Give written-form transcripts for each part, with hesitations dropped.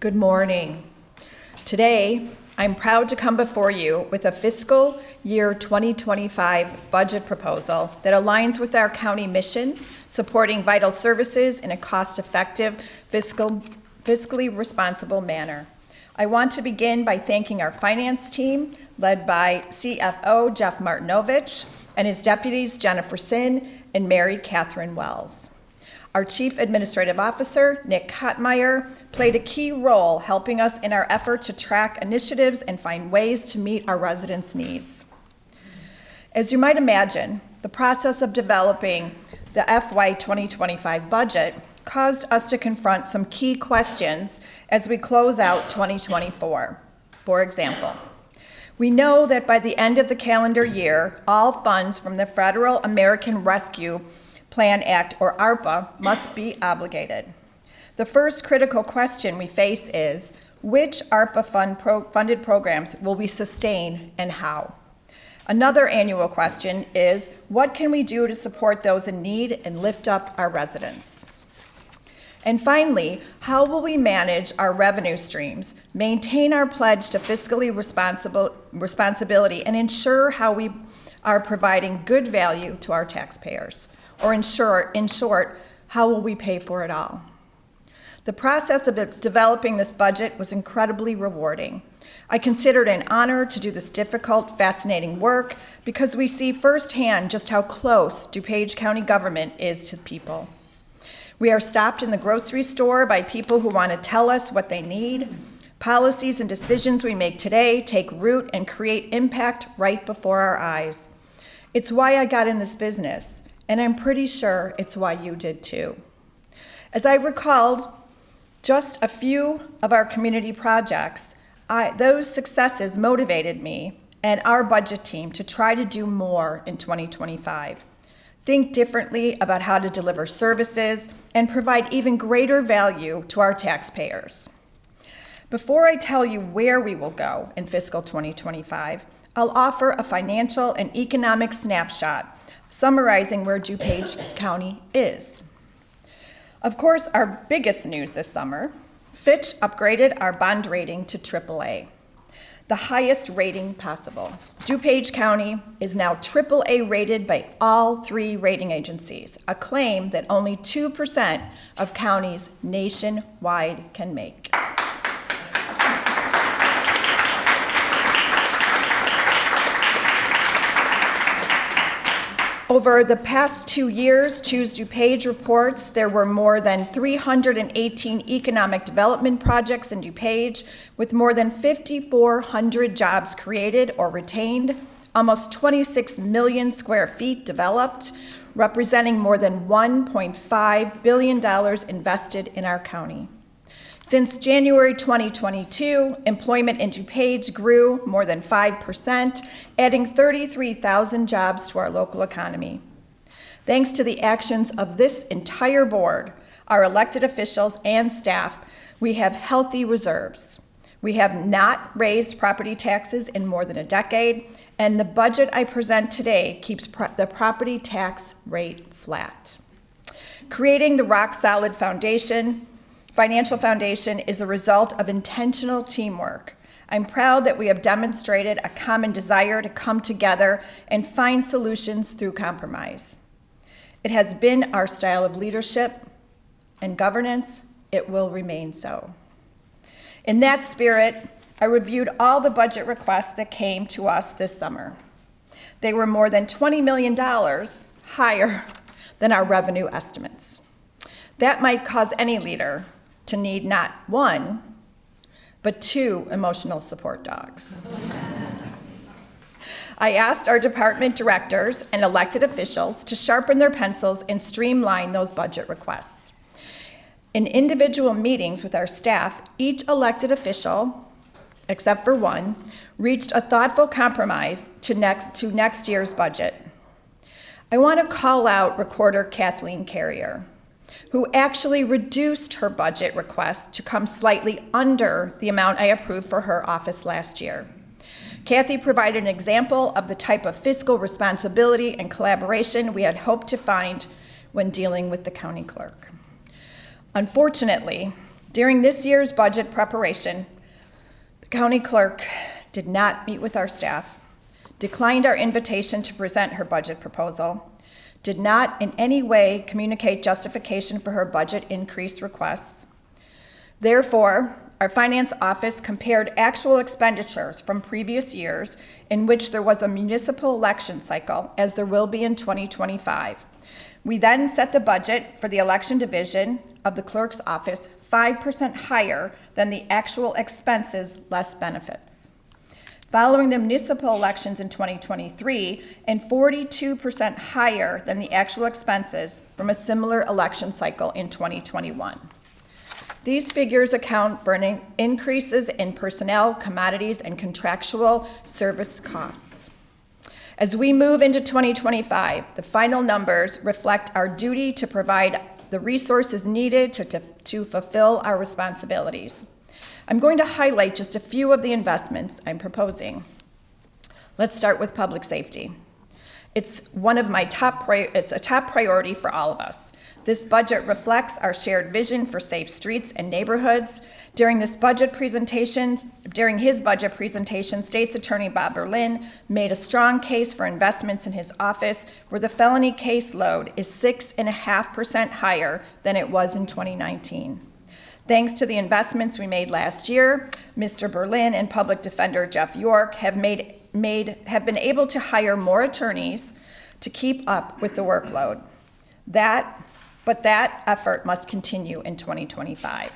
Good morning. Today, I'm proud to come before you with a fiscal year 2025 budget proposal that aligns with our county mission, supporting vital services in a cost-effective, fiscally responsible manner. I want to begin by thanking our finance team, led by CFO Jeff Martinovich and his deputies Jennifer Sin and Mary Catherine Wells. Our Chief Administrative Officer, Nick Kottmeyer, played a key role helping us in our effort to track initiatives and find ways to meet our residents' needs. As you might imagine, the process of developing the FY 2025 budget caused us to confront some key questions as we close out 2024. For example, we know that by the end of the calendar year, all funds from the Federal American Rescue Plan Act, or ARPA, must be obligated. The first critical question we face is, which ARPA funded programs will we sustain and how? Another annual question is, what can we do to support those in need and lift up our residents? And finally, how will we manage our revenue streams, maintain our pledge to fiscally responsibility, and ensure how we are providing good value to our taxpayers? Or in short, how will we pay for it all? The process of developing this budget was incredibly rewarding. I consider it an honor to do this difficult, fascinating work because we see firsthand just how close DuPage County government is to people. We are stopped in the grocery store by people who want to tell us what they need. Policies and decisions we make today take root and create impact right before our eyes. It's why I got in this business. And I'm pretty sure it's why you did too. As I recalled just a few of our community projects, those successes motivated me and our budget team to try to do more in 2025. Think differently about how to deliver services and provide even greater value to our taxpayers. Before I tell you where we will go in fiscal 2025, I'll offer a financial and economic snapshot summarizing where DuPage County is. Of course, our biggest news this summer, Fitch upgraded our bond rating to AAA, the highest rating possible. DuPage County is now AAA rated by all three rating agencies, a claim that only 2% of counties nationwide can make. Over the past 2 years, Choose DuPage reports there were more than 318 economic development projects in DuPage, with more than 5,400 jobs created or retained, almost 26 million square feet developed, representing more than $1.5 billion invested in our county. Since January 2022, employment in DuPage grew more than 5%, adding 33,000 jobs to our local economy. Thanks to the actions of this entire board, our elected officials and staff, we have healthy reserves. We have not raised property taxes in more than a decade, and the budget I present today keeps the property tax rate flat. Creating the rock-solid financial foundation is a result of intentional teamwork. I'm proud that we have demonstrated a common desire to come together and find solutions through compromise. It has been our style of leadership and governance. It will remain so. In that spirit, I reviewed all the budget requests that came to us this summer. They were more than $20 million higher than our revenue estimates. That might cause any leader to need not one, but two emotional support dogs. I asked our department directors and elected officials to sharpen their pencils and streamline those budget requests. In individual meetings with our staff, each elected official, except for one, reached a thoughtful compromise to next year's budget. I want to call out Recorder Kathleen Carrier, who actually reduced her budget request to come slightly under the amount I approved for her office last year. Kathy provided an example of the type of fiscal responsibility and collaboration we had hoped to find when dealing with the county clerk. Unfortunately, During this year's budget preparation, the county clerk did not meet with our staff, declined our invitation to present her budget proposal, did not in any way communicate justification for her budget increase requests. Therefore, our finance office compared actual expenditures from previous years in which there was a municipal election cycle, as there will be in 2025. We then set the budget for the election division of the clerk's office 5% higher than the actual expenses less benefits. Following the municipal elections in 2023, and 42% higher than the actual expenses from a similar election cycle in 2021. These figures account for increases in personnel, commodities, and contractual service costs. As we move into 2025, the final numbers reflect our duty to provide the resources needed to fulfill our responsibilities. I'm going to highlight just a few of the investments I'm proposing. Let's start with public safety. It's a top priority for all of us. This budget reflects our shared vision for safe streets and neighborhoods. During his budget presentation, State's Attorney Bob Berlin made a strong case for investments in his office, where the felony caseload is 6.5% higher than it was in 2019. Thanks to the investments we made last year, Mr. Berlin and Public Defender Jeff York have been able to hire more attorneys to keep up with the workload. But that effort must continue in 2025.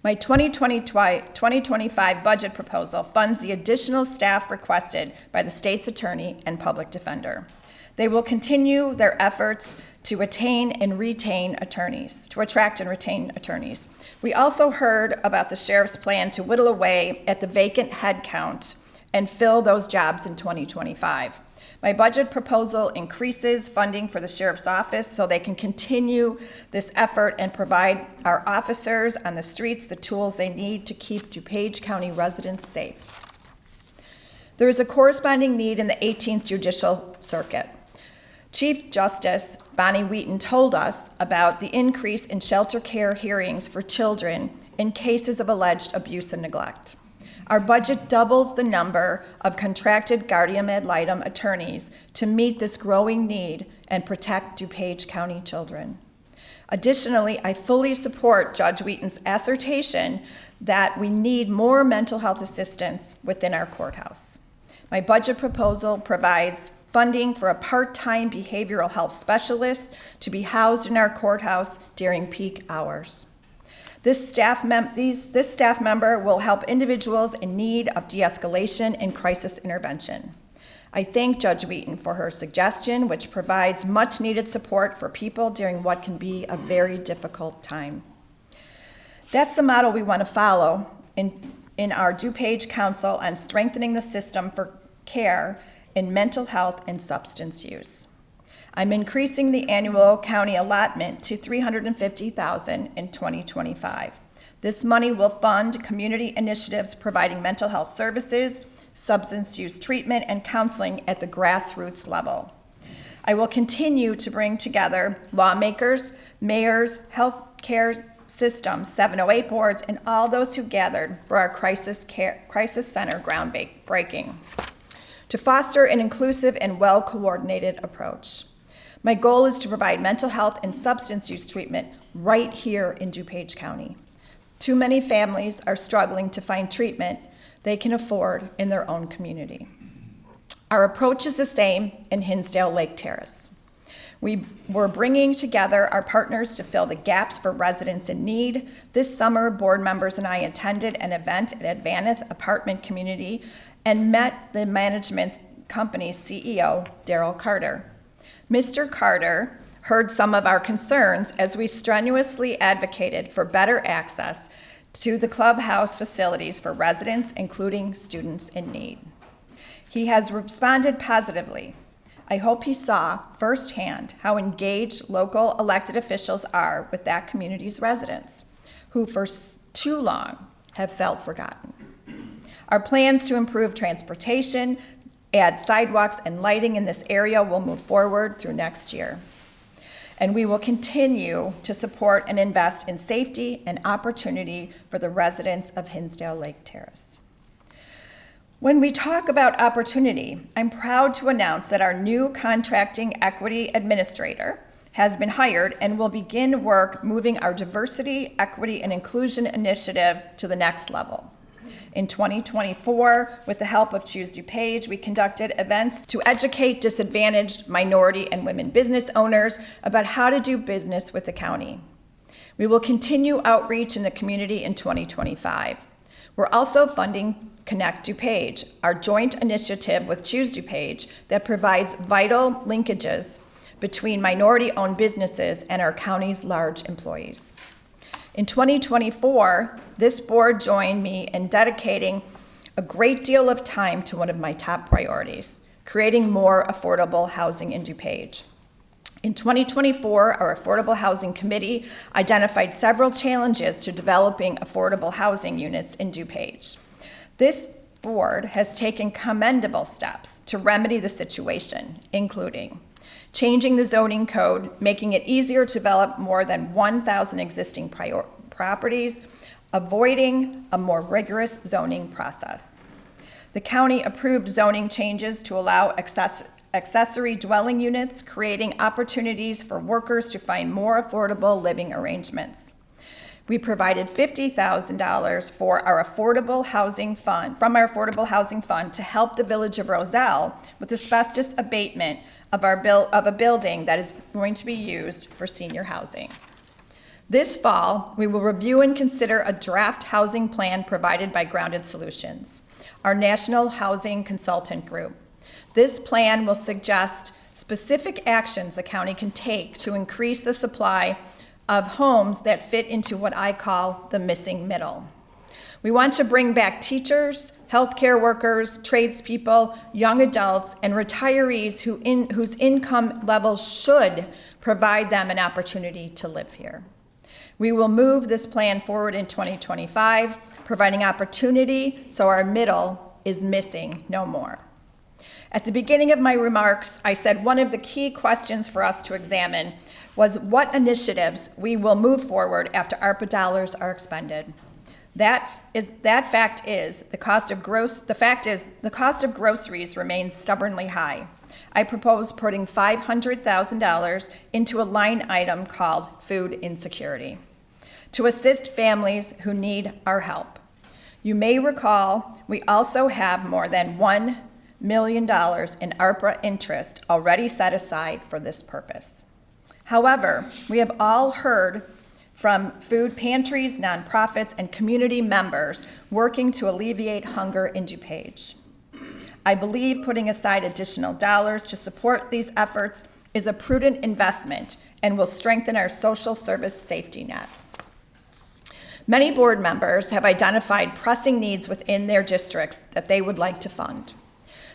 My 2025 budget proposal funds the additional staff requested by the state's attorney and public defender. They will continue their efforts to attract and retain attorneys. We also heard about the sheriff's plan to whittle away at the vacant head count and fill those jobs in 2025. My budget proposal increases funding for the sheriff's office so they can continue this effort and provide our officers on the streets the tools they need to keep DuPage County residents safe. There is a corresponding need in the 18th Judicial Circuit. Chief Justice Bonnie Wheaton told us about the increase in shelter care hearings for children in cases of alleged abuse and neglect. Our budget doubles the number of contracted guardian ad litem attorneys to meet this growing need and protect DuPage County children. Additionally, I fully support Judge Wheaton's assertion that we need more mental health assistance within our courthouse. My budget proposal provides funding for a part-time behavioral health specialist to be housed in our courthouse during peak hours. This staff member will help individuals in need of de-escalation and crisis intervention. I thank Judge Wheaton for her suggestion, which provides much needed support for people during what can be a very difficult time. That's the model we want to follow in our DuPage Council on strengthening the system for care in mental health and substance use. I'm increasing the annual county allotment to $350,000 in 2025. This money will fund community initiatives providing mental health services, substance use treatment, and counseling at the grassroots level. I will continue to bring together lawmakers, mayors, healthcare systems, 708 boards, and all those who gathered for our crisis center groundbreaking to foster an inclusive and well-coordinated approach. My goal is to provide mental health and substance use treatment right here in DuPage County. Too many families are struggling to find treatment they can afford in their own community. Our approach is the same in Hinsdale Lake Terrace. We're bringing together our partners to fill the gaps for residents in need. This summer, board members and I attended an event at Advanith Apartment Community and met the management company's CEO, Daryl Carter. Mr. Carter heard some of our concerns as we strenuously advocated for better access to the clubhouse facilities for residents, including students in need. He has responded positively. I hope he saw firsthand how engaged local elected officials are with that community's residents, who for too long have felt forgotten. Our plans to improve transportation, add sidewalks and lighting in this area will move forward through next year. and we will continue to support and invest in safety and opportunity for the residents of Hinsdale Lake Terrace. When we talk about opportunity, I'm proud to announce that our new contracting equity administrator has been hired and will begin work moving our diversity, equity, and inclusion initiative to the next level. In 2024, with the help of Choose DuPage, we conducted events to educate disadvantaged minority and women business owners about how to do business with the county. We will continue outreach in the community in 2025. We're also funding Connect DuPage, our joint initiative with Choose DuPage that provides vital linkages between minority-owned businesses and our county's large employees. In 2024, this board joined me in dedicating a great deal of time to one of my top priorities, creating more affordable housing in DuPage. In 2024, our Affordable Housing Committee identified several challenges to developing affordable housing units in DuPage. This board has taken commendable steps to remedy the situation, including changing the zoning code, making it easier to develop more than 1,000 existing properties, avoiding a more rigorous zoning process. The county approved zoning changes to allow accessory dwelling units, creating opportunities for workers to find more affordable living arrangements. We provided $50,000 for our Affordable Housing Fund, from our Affordable Housing Fund, to help the Village of Roselle with asbestos abatement of a building that is going to be used for senior housing. This fall, we will review and consider a draft housing plan provided by Grounded Solutions, our national housing consultant group. This plan will suggest specific actions the county can take to increase the supply of homes that fit into what I call the missing middle. We want to bring back teachers, healthcare workers, tradespeople, young adults, and retirees whose income levels should provide them an opportunity to live here. We will move this plan forward in 2025, providing opportunity so our middle is missing no more. At the beginning of my remarks, I said one of the key questions for us to examine was what initiatives we will move forward after ARPA dollars are expended. The fact is the cost of groceries remains stubbornly high. I propose putting $500,000 into a line item called food insecurity to assist families who need our help. You may recall we also have more than $1 million in ARPA interest already set aside for this purpose. However, we have all heard from food pantries, nonprofits, and community members working to alleviate hunger in DuPage. I believe putting aside additional dollars to support these efforts is a prudent investment and will strengthen our social service safety net. Many board members have identified pressing needs within their districts that they would like to fund.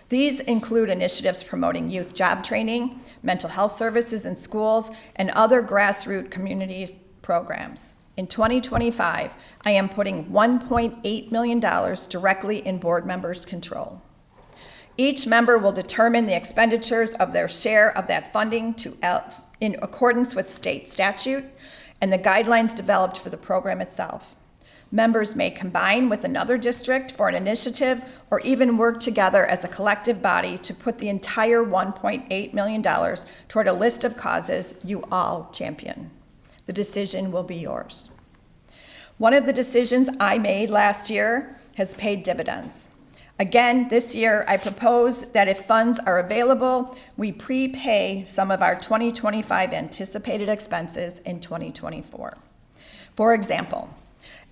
These include initiatives promoting youth job training, mental health services in schools, and other grassroots community programs. In 2025, I am putting $1.8 million directly in board members' control. Each member will determine the expenditures of their share of that funding in accordance with state statute and the guidelines developed for the program itself. Members may combine with another district for an initiative or even work together as a collective body to put the entire $1.8 million toward a list of causes you all champion. The decision will be yours. One of the decisions I made last year has paid dividends. Again, this year, I propose that if funds are available, we prepay some of our 2025 anticipated expenses in 2024. For example,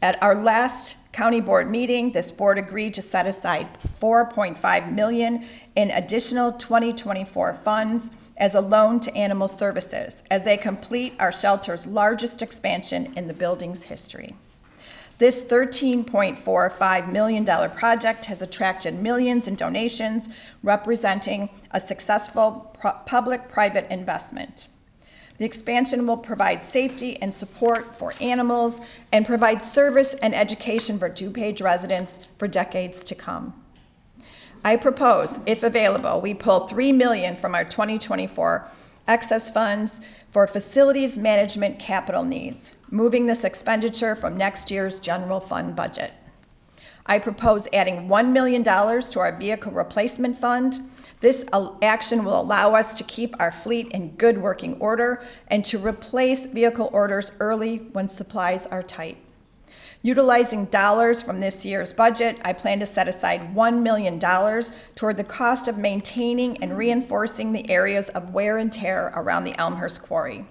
at our last county board meeting, this board agreed to set aside $4.5 million in additional 2024 funds as a loan to Animal Services as they complete our shelter's largest expansion in the building's history. This $13.45 million project has attracted millions in donations, representing a successful public-private investment. The expansion will provide safety and support for animals and provide service and education for DuPage residents for decades to come. I propose, if available, we pull $3 million from our 2024 excess funds for facilities management capital needs, moving this expenditure from next year's general fund budget. I propose adding $1 million to our vehicle replacement fund. This action will allow us to keep our fleet in good working order and to replace vehicle orders early when supplies are tight. Utilizing dollars from this year's budget, I plan to set aside $1 million toward the cost of maintaining and reinforcing the areas of wear and tear around the Elmhurst Quarry.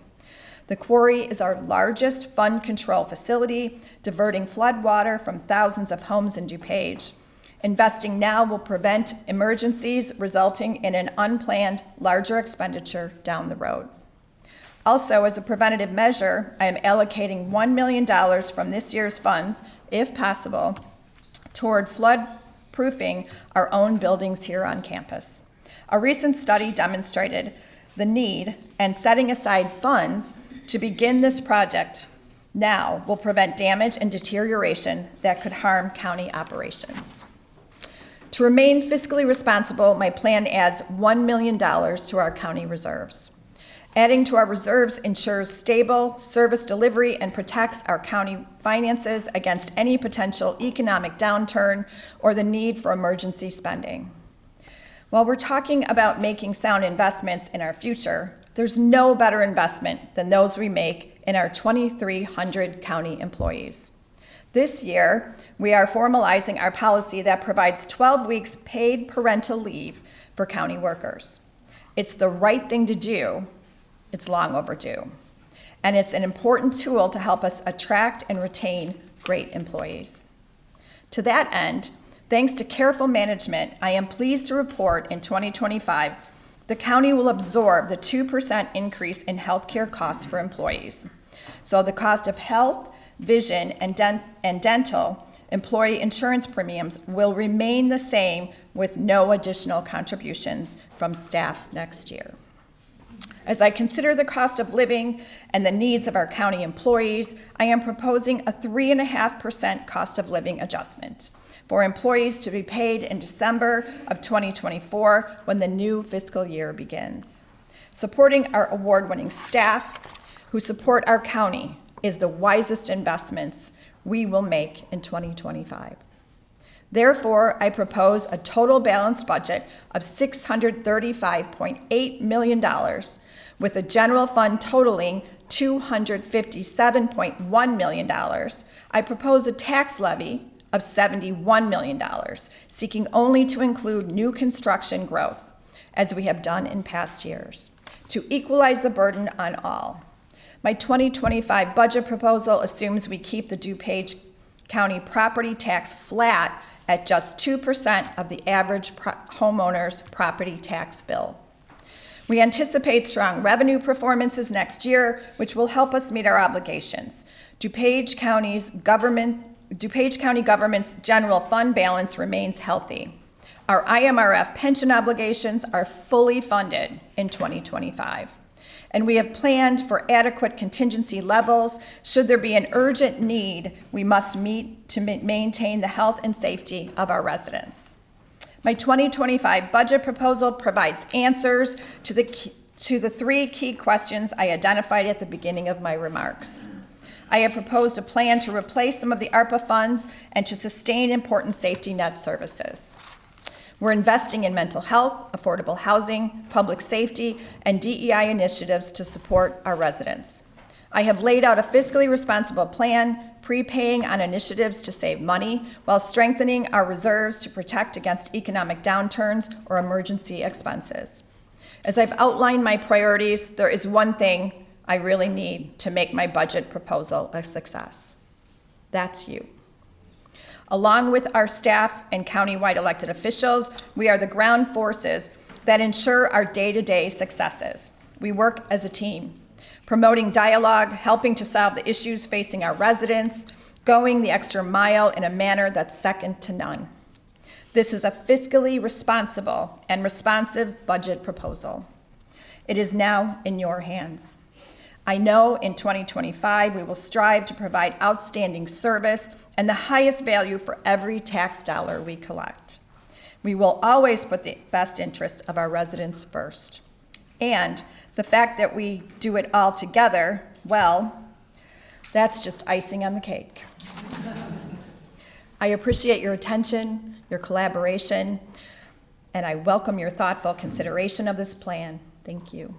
The quarry is our largest flood control facility, diverting flood water from thousands of homes in DuPage. Investing now will prevent emergencies resulting in an unplanned, larger expenditure down the road. Also, as a preventative measure, I am allocating $1 million from this year's funds, if possible, toward flood-proofing our own buildings here on campus. A recent study demonstrated the need, and setting aside funds to begin this project now will prevent damage and deterioration that could harm county operations. To remain fiscally responsible, my plan adds $1 million to our county reserves. Adding to our reserves ensures stable service delivery and protects our county finances against any potential economic downturn or the need for emergency spending. While we're talking about making sound investments in our future, there's no better investment than those we make in our 2,300 county employees. This year, we are formalizing our policy that provides 12 weeks paid parental leave for county workers. It's the right thing to do. It's long overdue. And it's an important tool to help us attract and retain great employees. To that end, thanks to careful management, I am pleased to report in 2025, the county will absorb the 2% increase in healthcare costs for employees. So the cost of health, vision, and dental employee insurance premiums will remain the same with no additional contributions from staff next year. As I consider the cost of living and the needs of our county employees, I am proposing a 3.5% cost of living adjustment for employees to be paid in December of 2024 when the new fiscal year begins. Supporting our award-winning staff who support our county is the wisest investments we will make in 2025. Therefore, I propose a total balanced budget of $635.8 million with a general fund totaling $257.1 million. I propose a tax levy of $71 million, seeking only to include new construction growth, as we have done in past years, to equalize the burden on all. My 2025 budget proposal assumes we keep the DuPage County property tax flat at just 2% of the average homeowner's property tax bill. We anticipate strong revenue performances next year, which will help us meet our obligations. DuPage County government's general fund balance remains healthy. Our IMRF pension obligations are fully funded in 2025. And we have planned for adequate contingency levels should there be an urgent need we must meet to maintain the health and safety of our residents. My 2025 budget proposal provides answers to the three key questions I identified at the beginning of my remarks. I have proposed a plan to replace some of the ARPA funds and to sustain important safety net services. We're investing in mental health, affordable housing, public safety, and DEI initiatives to support our residents. I have laid out a fiscally responsible plan, prepaying on initiatives to save money while strengthening our reserves to protect against economic downturns or emergency expenses. As I've outlined my priorities, there is one thing I really need to make my budget proposal a success. That's you. Along with our staff and countywide elected officials, we are the ground forces that ensure our day-to-day successes. We work as a team, promoting dialogue, helping to solve the issues facing our residents, going the extra mile in a manner that's second to none. This is a fiscally responsible and responsive budget proposal. It is now in your hands. I know in 2025 we will strive to provide outstanding service and the highest value for every tax dollar we collect. We will always put the best interest of our residents first. And The fact that we do it all together, well, that's just icing on the cake. I appreciate your attention, your collaboration, and I welcome your thoughtful consideration of this plan. Thank you.